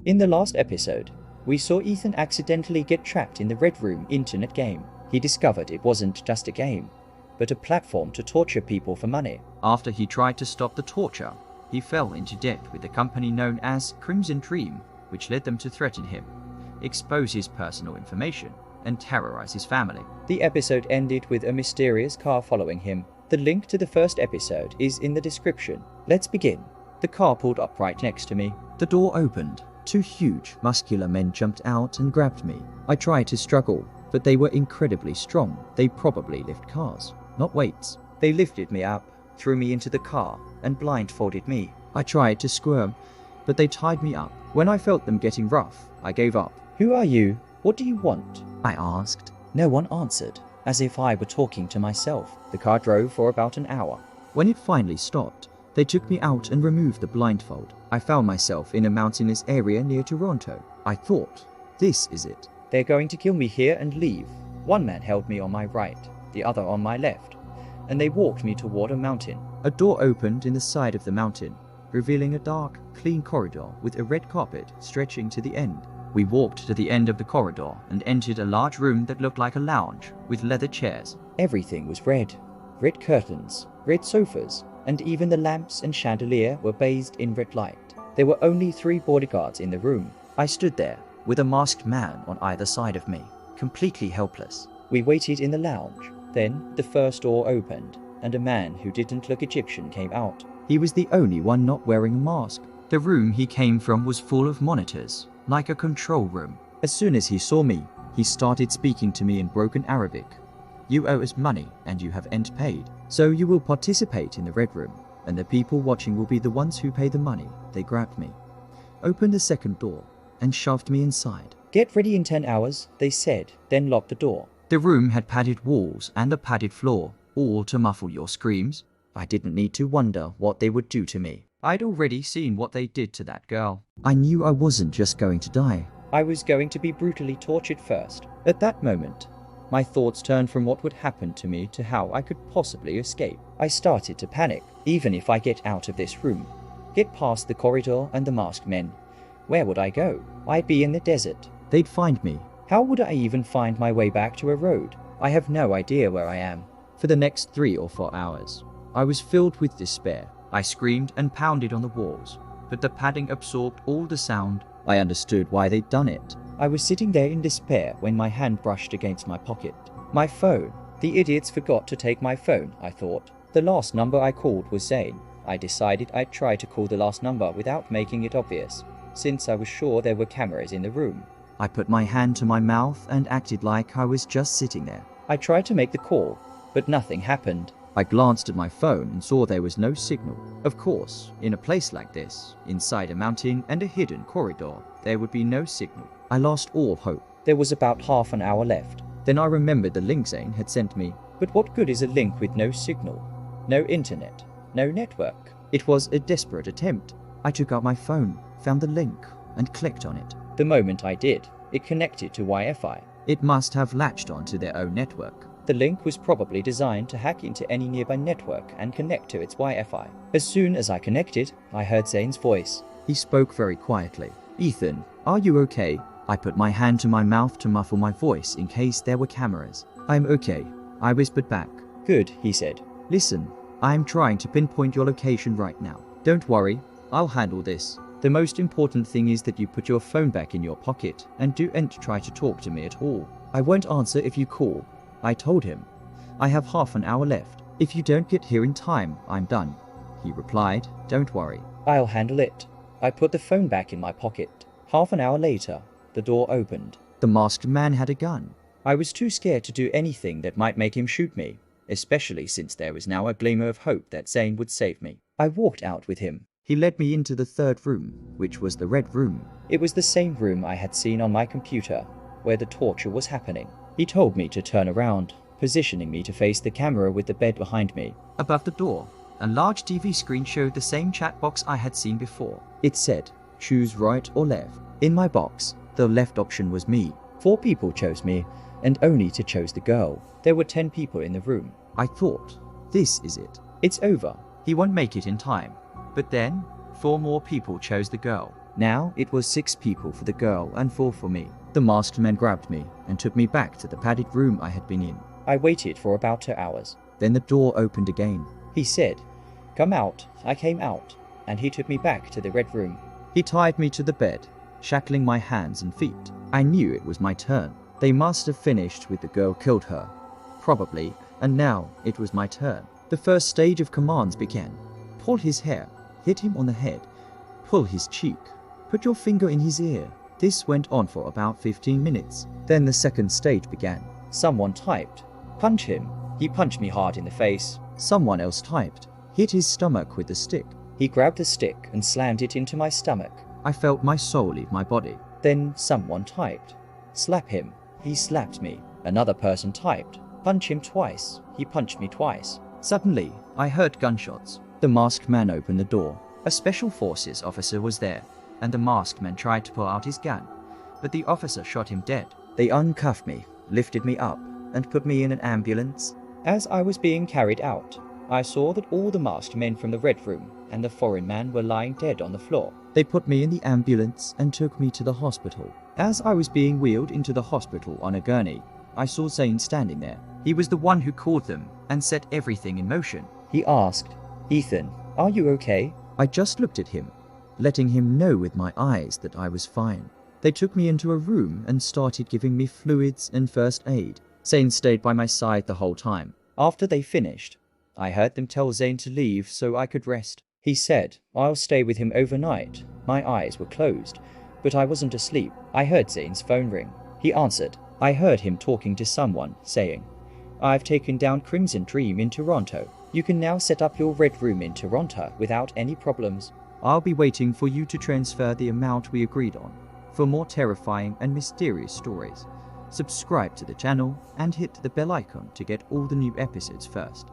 In the last episode, we saw Ethan accidentally get trapped in the Red Room internet game. He discovered it wasn't just a game, but a platform to torture people for money. After he tried to stop the torture, he fell into debt with a company known as Crimson Dream, which led them to threaten him, expose his personal information, and terrorize his family. The episode ended with a mysterious car following him. The link to the first episode is in the description. Let's begin. The car pulled up right next to me. The door opened. 2 huge, muscular men jumped out and grabbed me. I tried to struggle, but they were incredibly strong. They probably lift cars, not weights. They lifted me up, threw me into the car, and blindfolded me. I tried to squirm, but they tied me up. When I felt them getting rough, I gave up. Who are you? What do you want? I asked. No one answered, as if I were talking to myself. The car drove for about an hour. When it finally stopped, they took me out and removed the blindfold. I found myself in a mountainous area near Toronto. I thought, this is it. They're going to kill me here and leave. One man held me on my right, the other on my left, and they walked me toward a mountain. A door opened in the side of the mountain, revealing a dark, clean corridor with a red carpet stretching to the end. We walked to the end of the corridor and entered a large room that looked like a lounge with leather chairs. Everything was red. Red curtains, red sofas, and even the lamps and chandelier were bathed in red light. There were only 3 bodyguards in the room. I stood there, with a masked man on either side of me, completely helpless. We waited in the lounge. Then the first door opened, and a man who didn't look Egyptian came out. He was the only one not wearing a mask. The room he came from was full of monitors, like a control room. As soon as he saw me, he started speaking to me in broken Arabic. You owe us money and you haven't paid, so you will participate in the Red Room, and the people watching will be the ones who pay the money. They grabbed me, opened the second door, and shoved me inside. Get ready in 10 hours, they said, then locked the door. The room had padded walls and a padded floor, all to muffle your screams. I didn't need to wonder what they would do to me. I'd already seen what they did to that girl. I knew I wasn't just going to die. I was going to be brutally tortured first. At that moment, my thoughts turned from what would happen to me to how I could possibly escape. I started to panic. Even if I get out of this room, get past the corridor and the masked men, where would I go? I'd be in the desert. They'd find me. How would I even find my way back to a road? I have no idea where I am. For the next 3 or 4 hours, I was filled with despair. I screamed and pounded on the walls, but the padding absorbed all the sound. I understood why they'd done it. I was sitting there in despair when my hand brushed against my pocket. My phone. The idiots forgot to take my phone, I thought. The last number I called was Zane. I decided I'd try to call the last number without making it obvious, since I was sure there were cameras in the room. I put my hand to my mouth and acted like I was just sitting there. I tried to make the call, but nothing happened. I glanced at my phone and saw there was no signal. Of course, in a place like this, inside a mountain and a hidden corridor, there would be no signal. I lost all hope. There was about half an hour left. Then I remembered the link Zane had sent me. But what good is a link with no signal? No internet? No network? It was a desperate attempt. I took out my phone, found the link, and clicked on it. The moment I did, it connected to Wi-Fi. It must have latched onto their own network. The link was probably designed to hack into any nearby network and connect to its Wi-Fi. As soon as I connected, I heard Zane's voice. He spoke very quietly. Ethan, are you okay? I put my hand to my mouth to muffle my voice in case there were cameras. I'm okay, I whispered back. Good, he said. Listen, I'm trying to pinpoint your location right now. Don't worry, I'll handle this. The most important thing is that you put your phone back in your pocket and don't try to talk to me at all. I won't answer if you call. I told him. I have half an hour left. If you don't get here in time, I'm done. He replied, don't worry. I'll handle it. I put the phone back in my pocket. Half an hour later, the door opened. The masked man had a gun. I was too scared to do anything that might make him shoot me, especially since there was now a glimmer of hope that Zane would save me. I walked out with him. He led me into the third room, which was the Red Room. It was the same room I had seen on my computer, where the torture was happening. He told me to turn around, positioning me to face the camera with the bed behind me. Above the door, a large TV screen showed the same chat box I had seen before. It said, choose right or left. In my box, the left option was me. 4 people chose me, and only to chose the girl. There were 10 people in the room. I thought, this is it. It's over. He won't make it in time. But then, 4 more people chose the girl. Now it was 6 people for the girl and 4 for me. The masked man grabbed me and took me back to the padded room I had been in. I waited for about 2 hours. Then the door opened again. He said, "Come out." I came out, and he took me back to the red room. He tied me to the bed, shackling my hands and feet. I knew it was my turn. They must have finished with the girl killed her. Probably, and now it was my turn. The first stage of commands began. Pull his hair, hit him on the head, pull his cheek, put your finger in his ear. This went on for about 15 minutes. Then the second stage began. Someone typed, "Punch him." He punched me hard in the face. Someone else typed, hit his stomach with the stick. He grabbed the stick and slammed it into my stomach. I felt my soul leave my body. Then someone typed, "Slap him." He slapped me. Another person typed, "Punch him twice." He punched me twice. Suddenly, I heard gunshots. The masked man opened the door. A special forces officer was there, and the masked man tried to pull out his gun, but the officer shot him dead. They uncuffed me, lifted me up, and put me in an ambulance. As I was being carried out, I saw that all the masked men from the red room and the foreign man were lying dead on the floor. They put me in the ambulance and took me to the hospital. As I was being wheeled into the hospital on a gurney, I saw Zane standing there. He was the one who called them and set everything in motion. He asked, "Ethan, are you okay?" I just looked at him, letting him know with my eyes that I was fine. They took me into a room and started giving me fluids and first aid. Zane stayed by my side the whole time. After they finished, I heard them tell Zane to leave so I could rest. He said, "I'll stay with him overnight." My eyes were closed, but I wasn't asleep. I heard Zane's phone ring. He answered. I heard him talking to someone, saying, "I've taken down Crimson Dream in Toronto. You can now set up your red room in Toronto without any problems." I'll be waiting for you to transfer the amount we agreed on. For more terrifying and mysterious stories, subscribe to the channel and hit the bell icon to get all the new episodes first.